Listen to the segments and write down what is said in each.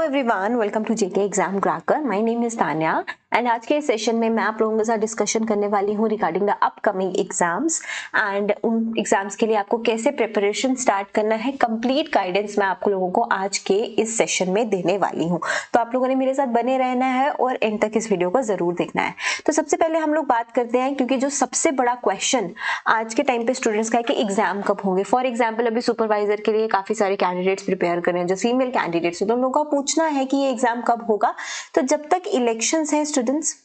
Everyone, welcome to JK exam cracker. My name is Tanya and आज के इस session में मैं आप लोगों के साथ डिस्कशन करने वाली हूँ regarding the upcoming exams and उन एग्जाम्स के लिए आपको कैसे प्रिपरेशन स्टार्ट करना है। कंप्लीट गाइडेंस मैं आप लोगों को आज के इस सेशन में देने वाली हूँ, तो आप लोगों ने मेरे साथ बने रहना है और एंड तक इस वीडियो को जरूर देखना है। तो सबसे पहले हम लोग बात करते हैं, क्योंकि जो सबसे बड़ा क्वेश्चन आज के टाइम पे स्टूडेंट्स का है कि एग्जाम कब होंगे। फॉर एग्जाम्पल अभी सुपरवाइजर के लिए काफी सारे कैंडिडेट्स प्रिपेयर कर रहे हैं, जो फीमेल कैंडिडेट्स है, तो उन लोगों का पूछना है कि ये एग्जाम कब होगा। तो जब तक इलेक्शंस हैं स्टूडेंट्स,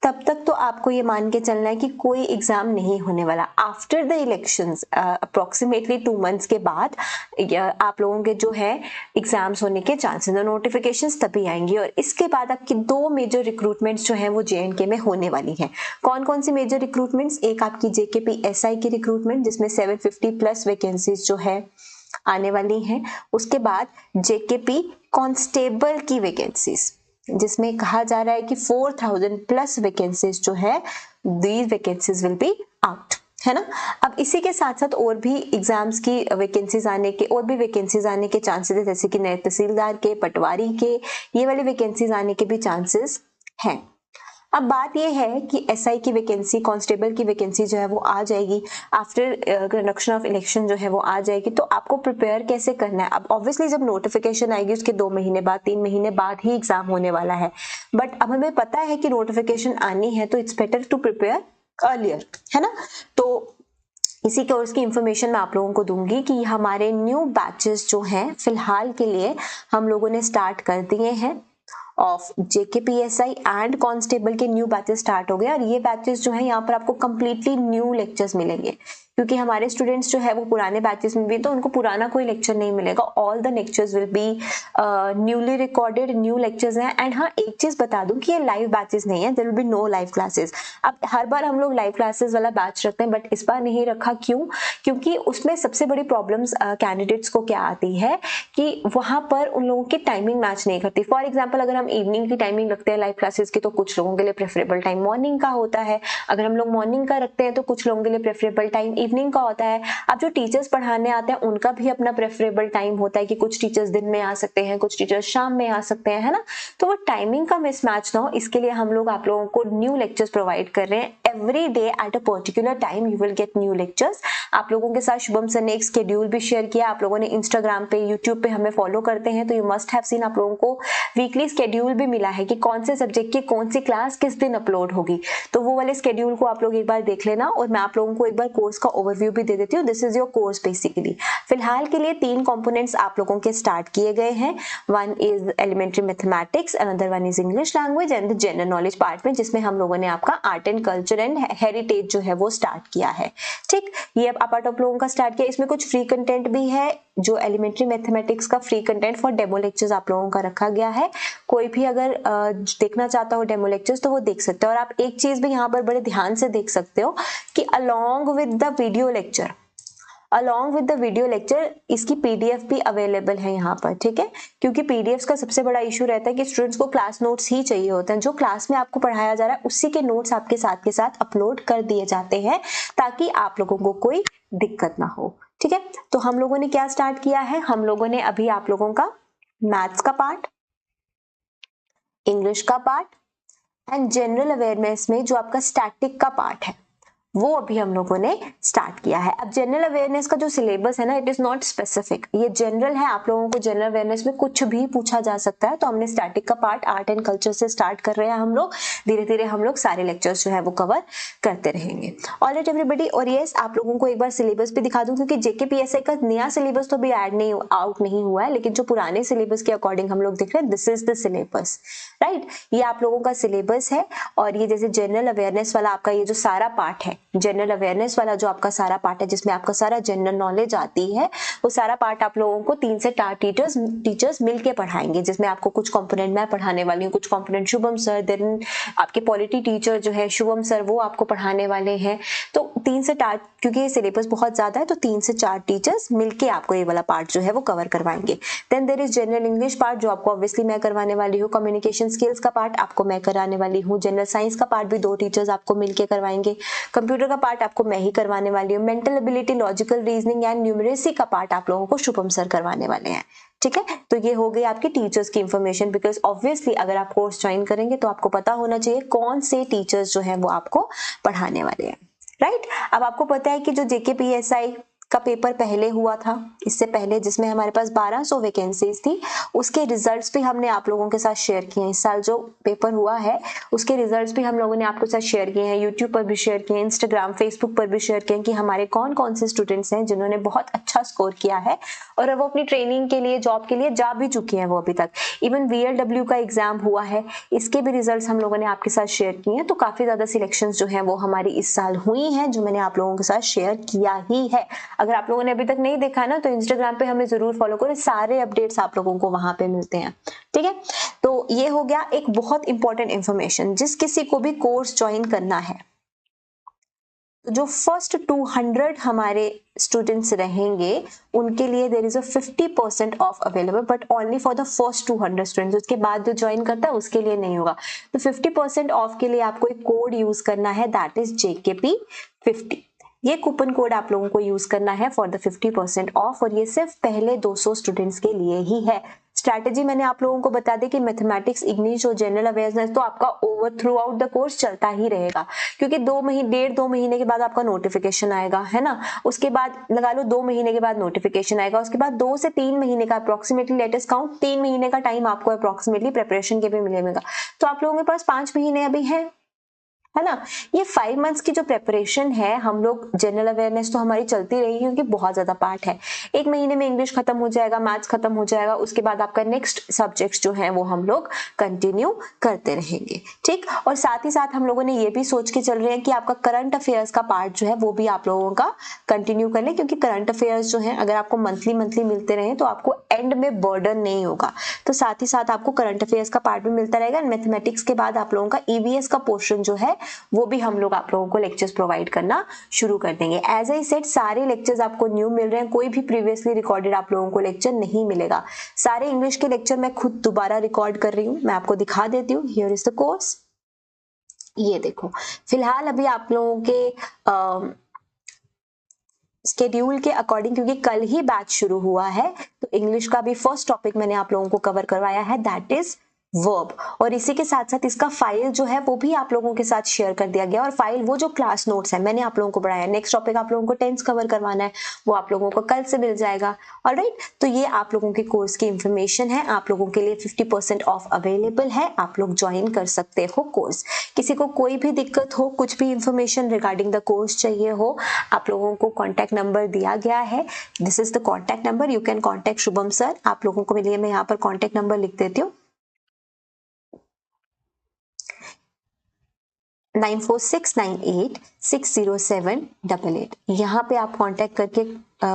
तब तक तो आपको ये मान के चलना है कि कोई एग्जाम नहीं होने वाला। After the elections approximately 2 months के बाद आप लोगों के जो है एग्जाम्स होने के चांसेस, नोटिफिकेशंस तभी आएंगी। और इसके बाद आपकी 2 मेजर रिक्रूटमेंट्स जो है वो JNK में होने वाली है। कौन कौन सी मेजर रिक्रूटमेंट्स? एक आपकी JKPSI की रिक्रूटमेंट, जिसमें 750 प्लस वैकेंसीज जो है आने वाली हैं। उसके बाद JKP कांस्टेबल की वैकेंसीज, जिसमें कहा जा रहा है कि 4000 प्लस वैकेंसीज जो है, these vacancies will be out, है ना। अब इसी के साथ साथ और भी एग्जाम्स की वैकेंसीज आने के चांसेस है, जैसे कि नए तहसीलदार के, पटवारी के, ये वाली वैकेंसीज आने के भी चांसेस हैं। अब बात यह है कि SI की वैकेंसी, कांस्टेबल की वैकेंसी जो है वो आ जाएगी आफ्टर कंडक्शन ऑफ इलेक्शन, जो है वो आ जाएगी। तो आपको प्रिपेयर कैसे करना है? अब ऑब्वियसली जब नोटिफिकेशन आएगी उसके 2 महीने बाद, 3 महीने बाद ही एग्जाम होने वाला है, बट अब हमें पता है कि नोटिफिकेशन आनी है, तो it's better to prepare earlier, है ना। तो इसी कोर्स की इंफॉर्मेशन मैं आप लोगों को दूंगी कि हमारे न्यू बैचेस जो हैं फिलहाल के लिए हम लोगों ने स्टार्ट कर दिए हैं। ऑफ JKPSI एंड कांस्टेबल के न्यू बैचेस स्टार्ट हो गए, और ये बैचेस जो है यहाँ पर आपको कंप्लीटली न्यू लेक्चर्स मिलेंगे, क्योंकि हमारे स्टूडेंट्स जो है वो पुराने बैचेस में भी, तो उनको पुराना कोई लेक्चर नहीं मिलेगा। All the lectures will be newly recorded, new lectures हैं। एंड हाँ, एक चीज बता दूं कि ये लाइव बैचेस नहीं है, there will be no live classes. अब हर बार हम लोग लाइव क्लासेस वाला बैच रखते हैं, बट इस बार नहीं रखा। क्यों? क्योंकि उसमें सबसे बड़ी प्रॉब्लम्स कैंडिडेट्स को क्या आती है कि वहां पर उन लोगों की टाइमिंग मैच नहीं करती। फॉर एग्जाम्पल अगर हम इवनिंग की टाइमिंग रखते हैं लाइव क्लासेस की, तो कुछ लोगों के लिए प्रेफरेबल टाइम मॉर्निंग का होता है। अगर हम लोग मॉर्निंग का रखते हैं तो कुछ लोगों के लिए प्रेफरेबल टाइम इवनिंग का होता है। अब जो टीचर्स पढ़ाने आते हैं उनका भी अपना प्रेफरेबल टाइम होता है कि कुछ टीचर्स दिन में आ सकते हैं, कुछ टीचर्स शाम में आ सकते हैं, है ना। तो वो टाइमिंग का मिसमैच ना हो, इसके लिए हम लोग आप लोगों को न्यू लेक्चर्स प्रोवाइड कर रहे हैं। Every day at a particular time you will get new lectures. आप लोगों के साथ शुभम सर ने एक शेड्यूल भी शेयर किया। आप लोगों ने इंस्टाग्राम पे, यूट्यूब पे हमें फॉलो करते हैं, तो यू मस्ट हैव सीन, आप लोगों को वीकली शेड्यूल भी मिला है कि कौन से सब्जेक्ट की कौन सी क्लास किस दिन अपलोड होगी। तो वो वाले शेड्यूल को आप लोग एक बार देख लेना, और मैं आप लोगों को एक बार कोर्स का ओवरव्यू भी दे देती हूँ। This is your course basically. फिलहाल के लिए 3 कंपोनेंट्स आप लोगों के स्टार्ट किए गए हैं। One is elementary mathematics, another one is English language and the general knowledge part में, जिसमें हम लोगों ने आपका art and culture and heritage जो है वो स्टार्ट किया है। ठीक, ये अब पार्ट आप लोगों का स्टार्ट किया। इसमें कुछ फ्री कंटेंट भी है, जो एलिमेंट्री मैथमेटिक्स का free content for demo lectures आप लोगों का रखा गया है। कोई भी अगर देखना चाहता हो डेमो लेक्चर्स तो वो देख सकते हो। और आप एक चीज भी यहाँ पर बड़े ध्यान से देख सकते हो कि along with the video lecture इसकी PDF भी अवेलेबल है यहाँ पर, ठीक है। क्योंकि PDFs का सबसे बड़ा इशू रहता है कि स्टूडेंट्स को क्लास नोट्स ही चाहिए होते हैं। जो क्लास में आपको पढ़ाया जा रहा है उसी के नोट्स आपके साथ के साथ अपलोड कर दिए जाते हैं, ताकि आप लोगों को कोई दिक्कत ना हो, ठीक है। तो हम लोगों ने क्या स्टार्ट किया है? हम लोगों ने अभी आप लोगों का मैथ्स का पार्ट, इंग्लिश का पार्ट एंड जनरल अवेयरनेस में जो आपका स्टैटिक का पार्ट है, वो अभी हम लोगों ने स्टार्ट किया है। अब जनरल अवेयरनेस का जो सिलेबस है ना, इट इज नॉट स्पेसिफिक, ये जनरल है। आप लोगों को जनरल अवेयरनेस में कुछ भी पूछा जा सकता है, तो हमने स्टैटिक का पार्ट आर्ट एंड कल्चर से स्टार्ट कर रहे हैं हम लोग। धीरे धीरे हम लोग सारे लेक्चर्स जो है वो कवर करते रहेंगे। Alright everybody. और यस, आप लोगों को एक बार सिलेबस भी दिखा दूं, क्योंकि JKPSI का नया सिलेबस तो अभी आउट नहीं हुआ है, लेकिन जो पुराने सिलेबस के अकॉर्डिंग हम लोग देख रहे हैं, this is the syllabus, right. ये आप लोगों का सिलेबस है। और ये जैसे जनरल अवेयरनेस वाला आपका ये जो सारा पार्ट है, जनरल अवेयरनेस वाला जो आपका सारा पार्ट है, जिसमें आपका सारा जनरल नॉलेज आती है, वो सारा पार्ट आप लोगों को 3 से 4 टीचर्स मिलके पढ़ाएंगे, जिसमें आपको कुछ कंपोनेंट मैं पढ़ाने वाली हूँ, कुछ कंपोनेंट शुभम सर, देन आपके पॉलिटी टीचर जो है शुभम सर, वो आपको पढ़ाने वाले हैं। तो 3 से 4, क्योंकि ये सिलेबस बहुत ज्यादा है, तो 3 से 4 टीचर्स मिलके आपको ये वाला पार्ट जो है वो कवर करवाएंगे। Then there is general English part, जो आपको ऑब्वियसली मैं करवाने वाली हूँ। कम्युनिकेशन स्किल्स का पार्ट आपको मैं कराने वाली हूँ। जनरल साइंस का पार्ट भी 2 टीचर्स आपको मिलके करवाएंगे। कंप्यूटर का पार्ट आपको मैं ही करवाने वाली हूँ। Mental ability, logical reasoning and numeracy का पार्ट आप लोगों को शुभम सर करवाने वाले हैं, ठीक है, तो ये हो गई आपकी टीचर्स की इंफॉर्मेशन, बिकॉज ऑब्वियसली अगर आप कोर्स ज्वाइन करेंगे तो आपको पता होना चाहिए कौन से टीचर्स जो है वो आपको पढ़ाने वाले हैं, राइट। अब आपको पता है कि जो JKPSI का पेपर पहले हुआ था, इससे पहले, जिसमें हमारे पास 1200 वैकेंसीज थी, उसके रिजल्ट्स भी हमने आप लोगों के साथ शेयर किए हैं। इस साल जो पेपर हुआ है उसके रिजल्ट्स भी हम लोगों ने आपके साथ शेयर किए हैं, यूट्यूब पर भी शेयर किए हैं, इंस्टाग्राम, फेसबुक पर भी शेयर किए हैं कि हमारे कौन कौन से स्टूडेंट्स हैं जिन्होंने बहुत अच्छा स्कोर किया है और वो अपनी ट्रेनिंग के लिए, जॉब के लिए जा भी चुकी हैं वो अभी तक। इवन VLW का एग्जाम हुआ है, इसके भी रिजल्ट हम लोगों ने आपके साथ शेयर किए हैं। तो काफी ज्यादा सिलेक्शन जो है वो हमारी इस साल हुई है, जो मैंने आप लोगों के साथ शेयर किया ही है। अगर आप लोगों ने अभी तक नहीं देखा है ना, तो इंस्टाग्राम पे हमें जरूर फॉलो करो, सारे अपडेट्स आप लोगों को वहां पे मिलते हैं, ठीक है। तो ये हो गया एक बहुत इंपॉर्टेंट इंफॉर्मेशन। जिस किसी को भी कोर्स ज्वाइन करना है, तो जो फर्स्ट 200 हमारे स्टूडेंट्स रहेंगे उनके लिए there is a 50% off available, but only for the first 200 students. उसके बाद जो ज्वाइन करता है उसके लिए नहीं होगा। तो 50% ऑफ के लिए आपको एक कोड यूज करना है, दैट इज JKP50। ये कूपन कोड आप लोगों को यूज करना है फॉर द 50% ऑफ, और ये सिर्फ पहले 200 स्टूडेंट्स के लिए ही है। स्ट्रैटेजी मैंने आप लोगों को बता दी कि मैथमेटिक्स, इंग्लिश और जनरल अवेयरनेस तो आपका over through out the course चलता ही रहेगा, क्योंकि 2 महीने के बाद आपका नोटिफिकेशन आएगा, है ना। उसके बाद लगा लो 2 महीने के बाद नोटिफिकेशन आएगा, उसके बाद 2 से 3 महीने का अप्रोक्सीमेटली, लेटेस्ट काउंट 3 महीने का टाइम आपको अप्रोक्सीमेटली प्रिपरेशन के भी मिलेगा। तो आप लोगों के पास 5 महीने अभी है ना। ये 5 मंथ्स की जो प्रेपरेशन है, हम लोग जनरल अवेयरनेस तो हमारी चलती रहेगी क्योंकि बहुत ज्यादा पार्ट है। 1 महीने में इंग्लिश खत्म हो जाएगा, मैथ्स खत्म हो जाएगा, उसके बाद आपका नेक्स्ट सब्जेक्ट्स जो है वो हम लोग कंटिन्यू करते रहेंगे, ठीक। और साथ ही साथ हम लोगों ने ये भी सोच के चल रहे हैं कि आपका करंट अफेयर्स का पार्ट जो है वो भी आप लोगों का कंटिन्यू कर ले, क्योंकि करंट अफेयर्स जो है अगर आपको मंथली मिलते रहे तो आपको एंड में बर्डन नहीं होगा। तो साथ ही साथ आपको करंट अफेयर्स का पार्ट भी मिलता रहेगा। मैथमेटिक्स के बाद आप लोगों का EVS का पोर्शन जो है वो भी हम लोग आप लोगों को लेक्चर्स प्रोवाइड करना शुरू कर देंगे। एज आई सेड, सारे लेक्चर्स आपको न्यू मिल रहे हैं, कोई भी प्रीवियसली रिकॉर्डेड आप लोगों को लेक्चर नहीं मिलेगा। सारे इंग्लिश के लेक्चर मैं खुद दोबारा रिकॉर्ड कर रही हूँ, मैं आपको दिखा देती हूँ। हियर इज द कोर्स, ये देखो। फिलहाल अभी आप लोगों के स्केड्यूल के अकॉर्डिंग, क्योंकि कल ही बैच शुरू हुआ है, तो इंग्लिश का भी फर्स्ट टॉपिक मैंने आप लोगों को कवर करवाया है, दैट इज वर्ब। और इसी के साथ साथ इसका फाइल जो है वो भी आप लोगों के साथ शेयर कर दिया गया, और फाइल वो जो क्लास नोट्स है मैंने आप लोगों को पढ़ाया। नेक्स्ट टॉपिक आप लोगों को टेंस कवर करवाना है, वो आप लोगों को कल से मिल जाएगा। ऑलराइट, तो ये आप लोगों के कोर्स की इंफॉर्मेशन है। आप लोगों के लिए 50% ऑफ अवेलेबल है, आप लोग ज्वाइन कर सकते हो कोर्स। किसी को कोई भी दिक्कत हो, कुछ भी इंफॉर्मेशन रिगार्डिंग द कोर्स चाहिए हो, आप लोगों को कॉन्टैक्ट नंबर दिया गया है, this is the contact number, you can contact Shubham sir. आप लोगों को लिए मैं यहाँ पर कॉन्टैक्ट नंबर लिख देती हूँ, 9469860788। यहाँ पे आप कांटेक्ट करके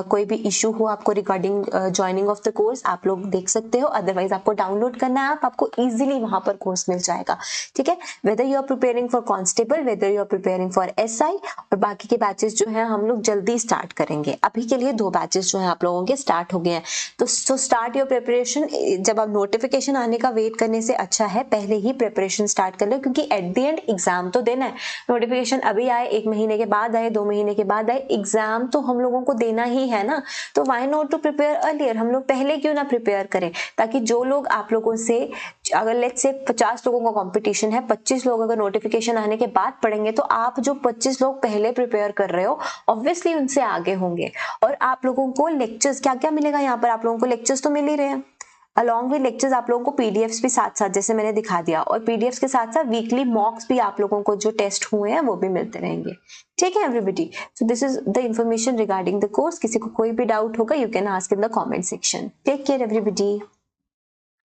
कोई भी इशू हो आपको regarding joining of the course आप लोग देख सकते हो। अदरवाइज आपको डाउनलोड करना है, आपको इजीली वहां पर कोर्स मिल जाएगा, ठीक है। Whether you are preparing for constable, whether you are preparing for SI, और बाकी के बैचेस जो है हम लोग जल्दी स्टार्ट करेंगे। अभी के लिए 2 बैचेस जो है आप लोगों के स्टार्ट हो गए हैं, तो स्टार्ट योर प्रिपरेशन। जब आप नोटिफिकेशन आने का वेट करने से अच्छा है पहले ही प्रिपरेशन स्टार्ट कर लो, क्योंकि एट द एंड एग्जाम तो देना है। नोटिफिकेशन अभी आए, 1 महीने के बाद आए, 2 महीने के बाद आए, एग्जाम तो हम लोगों को देना ही है ना। तो why not to prepare earlier, हम लोग पहले क्यों ना प्रिपेयर करें, ताकि जो लोग आप लोगों से, अगर लेट्स से 50 लोगों का कंपटीशन है, 25 लोग अगर नोटिफिकेशन आने के बाद पढ़ेंगे, तो आप जो 25 लोग पहले प्रिपेयर कर रहे हो ऑब्वियसली उनसे आगे होंगे। और आप लोगों को लेक्चर्स क्या क्या मिलेगा यहाँ पर, आप लोगों को लेक्चर्स तो मिल ही रहे हैं, अलॉन्ग विद लेक्चर्स आप लोगों को पीडीएफ्स भी साथ साथ, जैसे मैंने दिखा दिया, और पीडीएफ्स के साथ साथ वीकली मॉक्स भी आप लोगों को जो टेस्ट हुए हैं वो भी मिलते रहेंगे, ठीक है everybody. So this is the information regarding the course. किसी को कोई भी डाउट होगा you can ask in the comment section. Take care everybody.